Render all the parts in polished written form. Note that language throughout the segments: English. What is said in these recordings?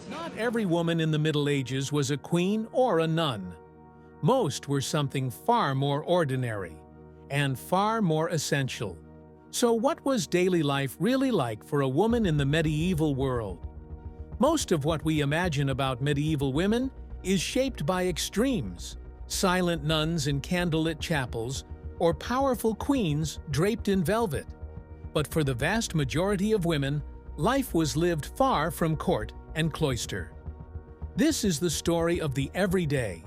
Not every woman in the Middle Ages was a queen or a nun. Most were something far more ordinary and far more essential. So what was daily life really like for a woman in the medieval world? Most of what we imagine about medieval women is shaped by extremes: silent nuns in candlelit chapels or powerful queens draped in velvet. But for the vast majority of women, life was lived far from court and cloister. This is the story of the everyday,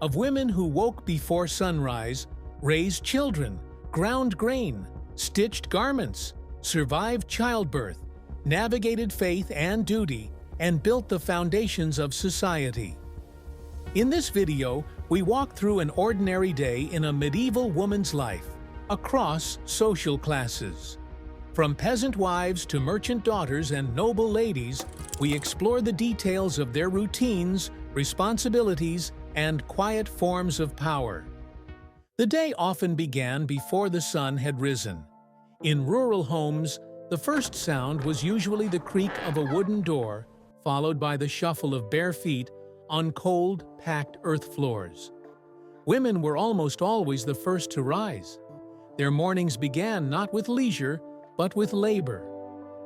of women who woke before sunrise, raised children, ground grain, stitched garments, survived childbirth, navigated faith and duty, and built the foundations of society. In this video, we walk through an ordinary day in a medieval woman's life, across social classes. From peasant wives to merchant daughters and noble ladies, we explore the details of their routines, responsibilities, and quiet forms of power. The day often began before the sun had risen. In rural homes, the first sound was usually the creak of a wooden door, followed by the shuffle of bare feet on cold, packed earth floors. Women were almost always the first to rise. Their mornings began not with leisure, but with labor.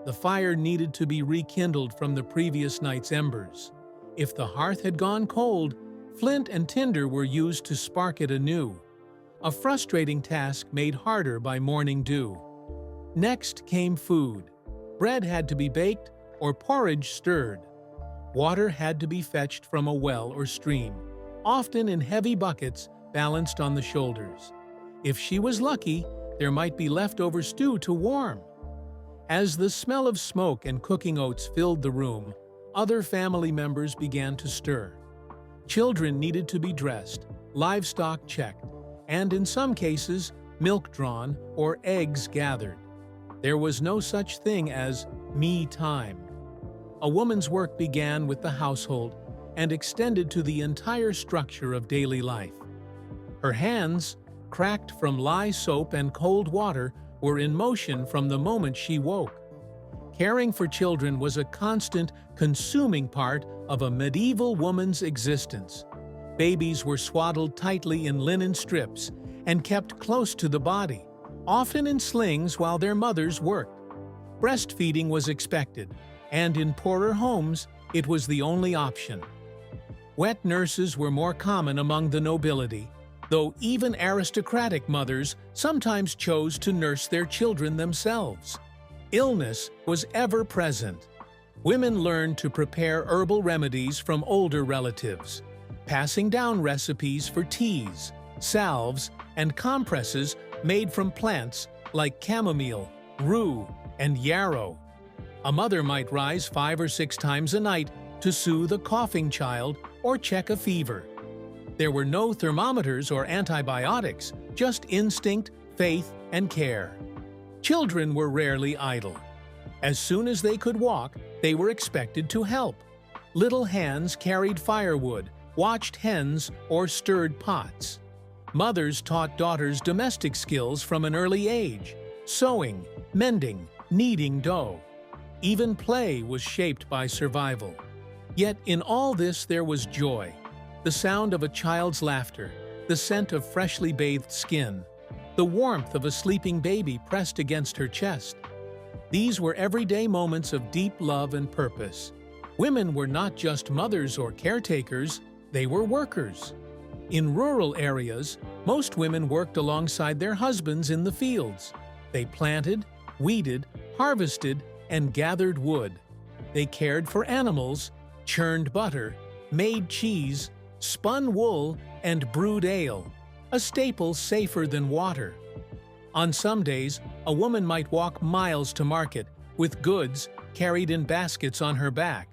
The fire needed to be rekindled from the previous night's embers. If the hearth had gone cold, flint and tinder were used to spark it anew, a frustrating task made harder by morning dew. Next came food. Bread had to be baked or porridge stirred. Water had to be fetched from a well or stream, often in heavy buckets balanced on the shoulders. If she was lucky, there might be leftover stew to warm. As the smell of smoke and cooking oats filled the room, other family members began to stir. Children needed to be dressed, livestock checked, and in some cases, milk drawn or eggs gathered. There was no such thing as me time. A woman's work began with the household and extended to the entire structure of daily life. Her hands, cracked from lye soap and cold water, were in motion from the moment she woke. Caring for children was a constant, consuming part of a medieval woman's existence. Babies were swaddled tightly in linen strips and kept close to the body, often in slings while their mothers worked. Breastfeeding was expected, and in poorer homes, it was the only option. Wet nurses were more common among the nobility, though even aristocratic mothers sometimes chose to nurse their children themselves. Illness was ever present. Women learned to prepare herbal remedies from older relatives, passing down recipes for teas, salves, and compresses made from plants like chamomile, rue, and yarrow. A mother might rise 5 or 6 times a night to soothe a coughing child or check a fever. There were no thermometers or antibiotics, just instinct, faith, and care. Children were rarely idle. As soon as they could walk, they were expected to help. Little hands carried firewood, watched hens, or stirred pots. Mothers taught daughters domestic skills from an early age: sewing, mending, kneading dough. Even play was shaped by survival. Yet in all this there was joy. The sound of a child's laughter, the scent of freshly bathed skin, the warmth of a sleeping baby pressed against her chest. These were everyday moments of deep love and purpose. Women were not just mothers or caretakers, they were workers. In rural areas, most women worked alongside their husbands in the fields. They planted, weeded, harvested, and gathered wood. They cared for animals, churned butter, made cheese, spun wool, and brewed ale, a staple safer than water. On some days, a woman might walk miles to market, with goods carried in baskets on her back.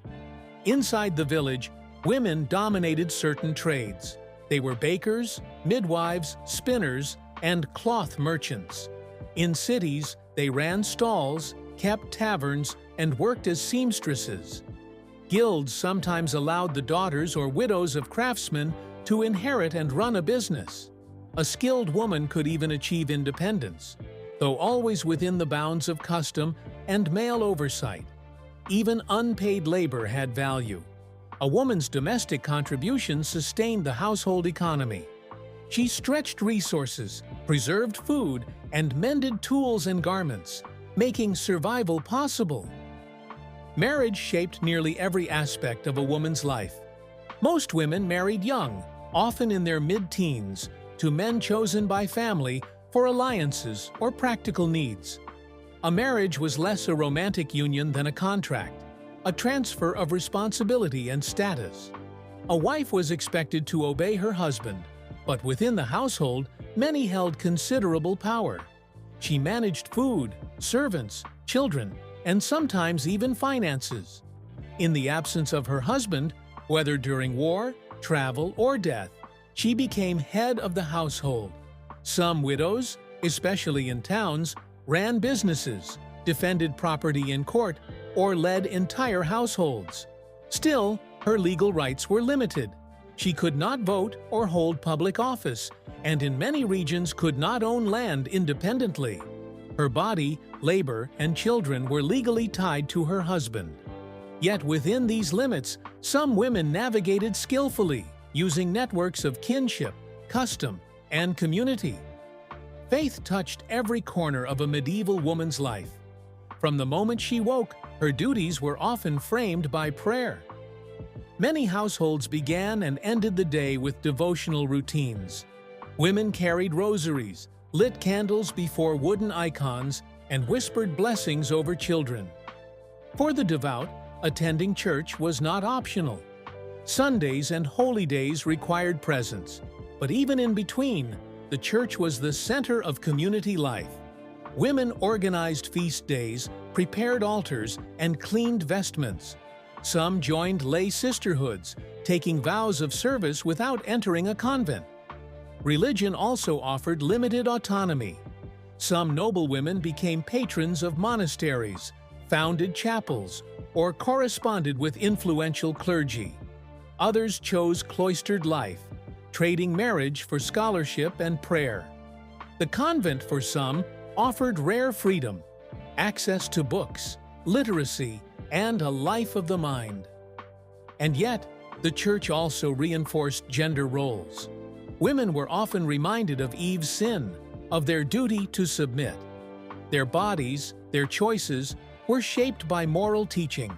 Inside the village, women dominated certain trades. They were bakers, midwives, spinners, and cloth merchants. In cities, they ran stalls, kept taverns, and worked as seamstresses. Guilds sometimes allowed the daughters or widows of craftsmen to inherit and run a business. A skilled woman could even achieve independence. though always within the bounds of custom and male oversight. Even unpaid labor had value. A woman's domestic contribution sustained the household economy. She stretched resources, preserved food, and mended tools and garments, making survival possible. Marriage shaped nearly every aspect of a woman's life. Most women married young, often in their mid-teens, to men chosen by family for alliances or practical needs. A marriage was less a romantic union than a contract, a transfer of responsibility and status. A wife was expected to obey her husband, but within the household, many held considerable power. She managed food, servants, children, and sometimes even finances. In the absence of her husband, whether during war, travel, or death, she became head of the household. Some widows, especially in towns, ran businesses, defended property in court, or led entire households. Still, her legal rights were limited. She could not vote or hold public office, and in many regions could not own land independently. Her body, labor, and children were legally tied to her husband. Yet within these limits, some women navigated skillfully, using networks of kinship, custom, and community. Faith touched every corner of a medieval woman's life. From the moment she woke, her duties were often framed by prayer. Many households began and ended the day with devotional routines. Women carried rosaries, lit candles before wooden icons, and whispered blessings over children. For the devout, attending church was not optional. Sundays and holy days required presence, but even in between, the church was the center of community life. Women organized feast days, prepared altars, and cleaned vestments. Some joined lay sisterhoods, taking vows of service without entering a convent. Religion also offered limited autonomy. Some noblewomen became patrons of monasteries, founded chapels, or corresponded with influential clergy. Others chose cloistered life, trading marriage for scholarship and prayer. The convent, for some, offered rare freedom, access to books, literacy, and a life of the mind. And yet, the church also reinforced gender roles. Women were often reminded of Eve's sin, of their duty to submit. Their bodies, their choices, were shaped by moral teaching.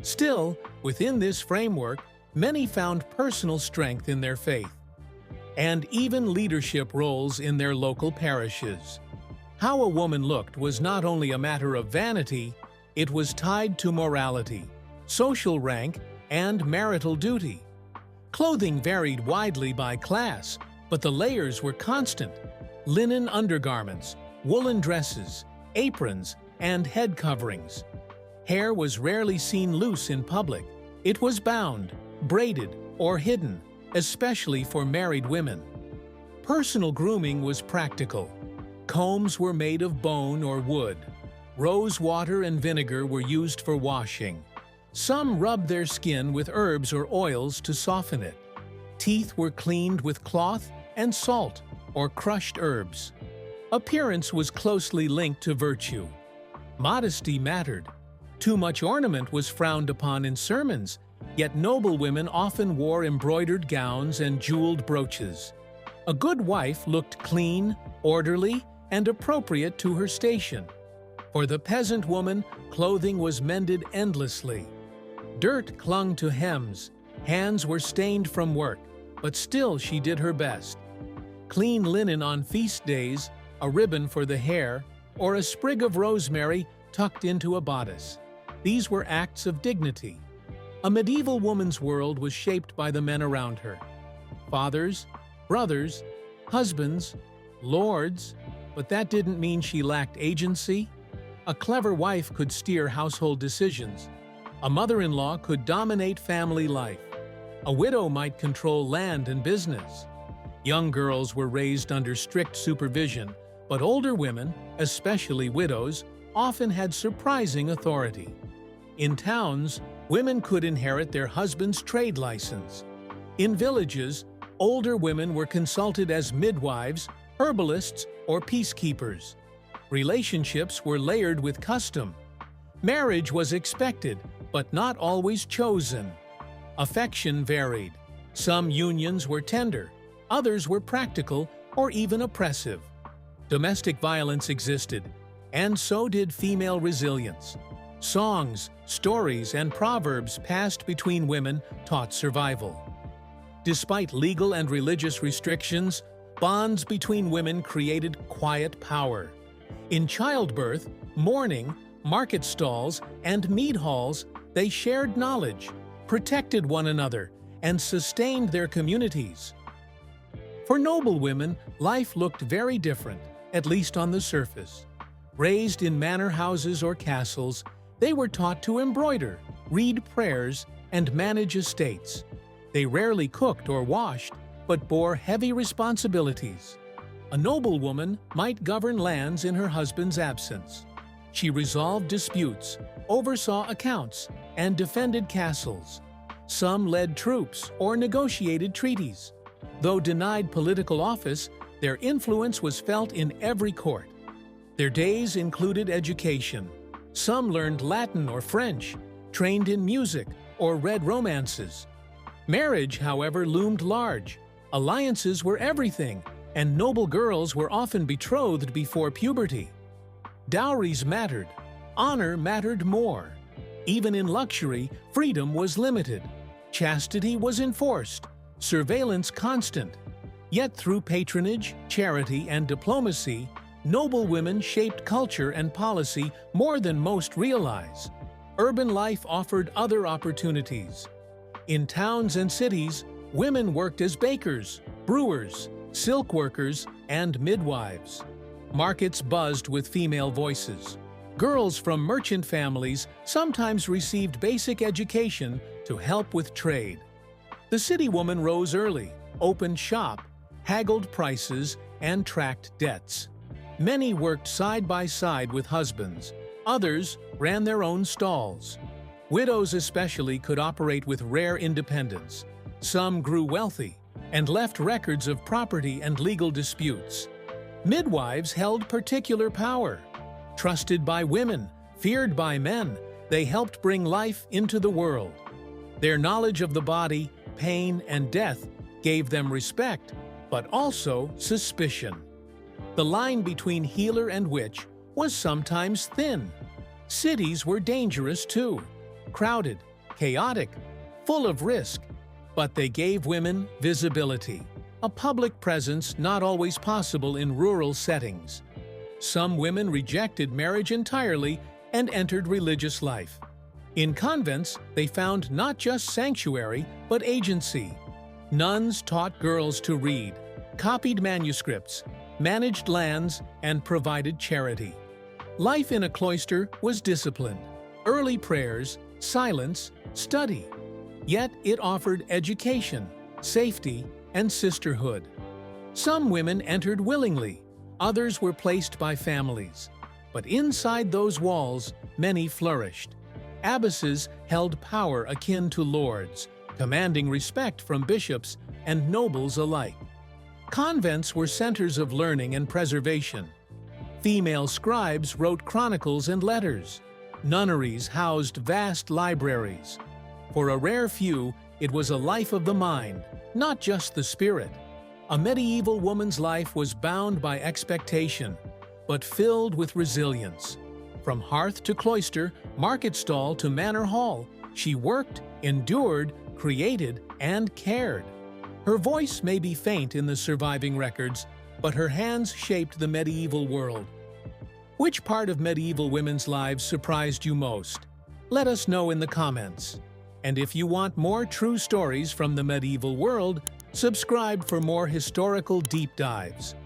Still, within this framework, many found personal strength in their faith, and even leadership roles in their local parishes. How a woman looked was not only a matter of vanity, it was tied to morality, social rank, and marital duty. Clothing varied widely by class, but the layers were constant: linen undergarments, woolen dresses, aprons, and head coverings. Hair was rarely seen loose in public. It was bound, braided, or hidden, especially for married women. Personal grooming was practical. Combs were made of bone or wood. Rose water and vinegar were used for washing. Some rubbed their skin with herbs or oils to soften it. Teeth were cleaned with cloth and salt or crushed herbs. Appearance was closely linked to virtue. Modesty mattered. Too much ornament was frowned upon in sermons, yet noble women often wore embroidered gowns and jeweled brooches. A good wife looked clean, orderly, and appropriate to her station. For the peasant woman, clothing was mended endlessly. Dirt clung to hems, hands were stained from work, but still she did her best. Clean linen on feast days, a ribbon for the hair, or a sprig of rosemary tucked into a bodice. These were acts of dignity. A medieval woman's world was shaped by the men around her. Fathers, brothers, husbands, lords, but that didn't mean she lacked agency. A clever wife could steer household decisions. A mother-in-law could dominate family life. A widow might control land and business. Young girls were raised under strict supervision, but older women, especially widows, often had surprising authority. In towns, women could inherit their husband's trade license. In villages, older women were consulted as midwives, herbalists, or peacekeepers. Relationships were layered with custom. Marriage was expected, but not always chosen. Affection varied. Some unions were tender, others were practical or even oppressive. Domestic violence existed, and so did female resilience. Songs, stories, and proverbs passed between women taught survival. Despite legal and religious restrictions, bonds between women created quiet power. In childbirth, mourning, market stalls, and mead halls, they shared knowledge, protected one another, and sustained their communities. For noble women, life looked very different, at least on the surface. Raised in manor houses or castles, they were taught to embroider, read prayers, and manage estates. They rarely cooked or washed, but bore heavy responsibilities. A noblewoman might govern lands in her husband's absence. She resolved disputes, oversaw accounts, and defended castles. Some led troops or negotiated treaties. Though denied political office, their influence was felt in every court. Their days included education. Some learned Latin or French, trained in music, or read romances. Marriage, however, loomed large. Alliances were everything, and noble girls were often betrothed before puberty. Dowries mattered. Honor mattered more. Even in luxury, freedom was limited. Chastity was enforced. Surveillance constant. Yet through patronage, charity, and diplomacy, noble women shaped culture and policy more than most realize. Urban life offered other opportunities. In towns and cities, women worked as bakers, brewers, silk workers, and midwives. Markets buzzed with female voices. Girls from merchant families sometimes received basic education to help with trade. The city woman rose early, opened shop, haggled prices, and tracked debts. Many worked side by side with husbands. Others ran their own stalls. Widows especially could operate with rare independence. Some grew wealthy and left records of property and legal disputes. Midwives held particular power. Trusted by women, feared by men, they helped bring life into the world. Their knowledge of the body, pain, and death gave them respect, but also suspicion. The line between healer and witch was sometimes thin. Cities were dangerous too, crowded, chaotic, full of risk, but they gave women visibility, a public presence not always possible in rural settings. Some women rejected marriage entirely and entered religious life. In convents, they found not just sanctuary, but agency. Nuns taught girls to read, copied manuscripts, managed lands, and provided charity. Life in a cloister was disciplined. Early prayers, silence, study. Yet it offered education, safety, and sisterhood. Some women entered willingly, others were placed by families. But inside those walls, many flourished. Abbesses held power akin to lords, commanding respect from bishops and nobles alike. Convents were centers of learning and preservation. Female scribes wrote chronicles and letters. Nunneries housed vast libraries. For a rare few, it was a life of the mind, not just the spirit. A medieval woman's life was bound by expectation, but filled with resilience. From hearth to cloister, market stall to manor hall, she worked, endured, created, and cared. Her voice may be faint in the surviving records, but her hands shaped the medieval world. Which part of medieval women's lives surprised you most? Let us know in the comments. And if you want more true stories from the medieval world, subscribe for more historical deep dives.